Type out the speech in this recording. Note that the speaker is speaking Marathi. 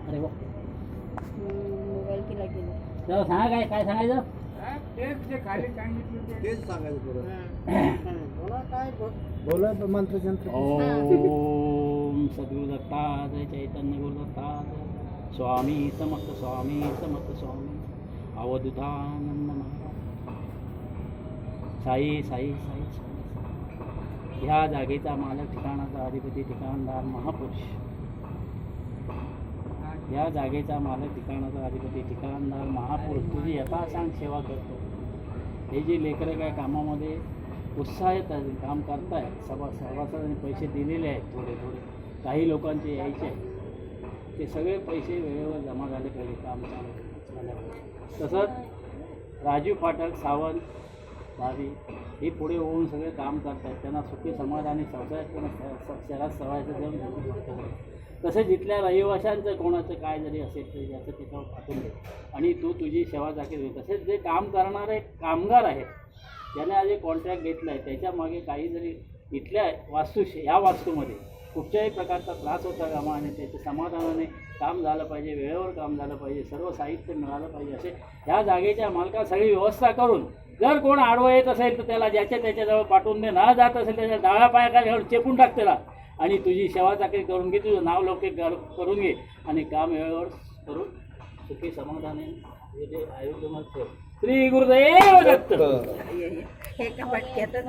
अरे वा, मोबाईल केला गेला. तेव्हा सांगा काय सांगायचं. तेच जे खाली सांगितलं तेच सांगायचं परत. बोला काय बोला मंत्र जंत्र. ओम सद्गुरु दत्तात्रय चैतन्य गुरु दत्तात्रय स्वामी समर्थ स्वामी समर्थ स्वामी अवधूतानंद महाराज. साई साई साई साई. ह्या जागेचा मालक, ठिकाणाचा अधिपती, ठिकाणदार, महापुरुष. या जागेचा मालक, ठिकाणाचा अधिपती, ठिकाणदार, महापुरुष तुझी यथासांग सेवा करतो. हे जे लेकरं काय कामामध्ये उत्साहित काम करतायत, सभासदांनी पैसे दिलेले आहेत, थोडे थोडे काही लोकांचे यायचे आहेत, ते सगळे पैसे वेळेवर जमा झाले पाहिजे, काम चालू झालं पाहिजे. तसंच राजू फाटक, सावंत, भावी हे पुढे होऊन सगळे काम करतात. त्यांना सुखी समाधानी संसार शहरात सवायचं जाऊन. तसेच इथल्या रहिवाशांचं कोणाचं काय जरी असेल तरी याचं त्याच्यावर पाठवून दे आणि तू तुझी सेवा चाकरी. तसेच जे काम करणारे कामगार आहेत ज्याने आज एक कॉन्ट्रॅक्ट घेतला आहे त्याच्या मागे काही जरी इथल्या या वास्तूमध्ये कुठच्याही प्रकारचा त्रास होता कामा आणि त्याच्या समाधानाने काम झालं पाहिजे, वेळेवर काम झालं पाहिजे, सर्व साहित्य मिळालं पाहिजे असे ह्या जागेच्या मालका सगळी व्यवस्था करून जर कोण आडवं येत असेल तर त्याला त्याच्याजवळ पाठवून दे. ना जात असेल त्याच्या डाव्या पायाखाली चेपून टाक त्याला आणि तुझी सेवा चाकरी करून घे, तुझं नाव लौकिक करून घे आणि काम वेळेवर करून सुखी समाधाने आयुष्यमान ठेव. श्री गुरुदेव दत्त. एका पटक्यातच